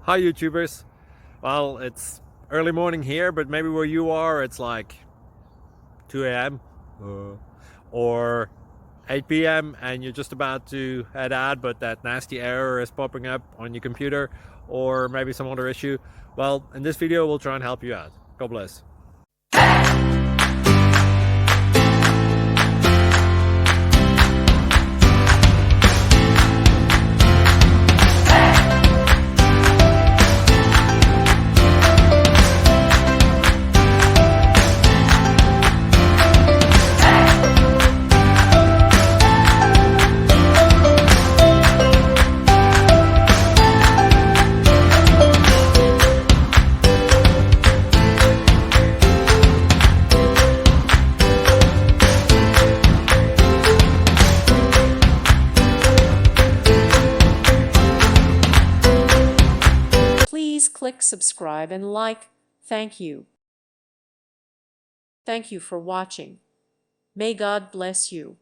Hi YouTubers. Well, it's early morning here, but maybe where you are it's like 2 a.m. Or 8 p.m. and you're just about to head out, but that nasty error is popping up on your computer, or maybe some other issue. Well, in this video we'll try and help you out. God bless. Please click subscribe and like. Thank you. Thank you for watching. May God bless you.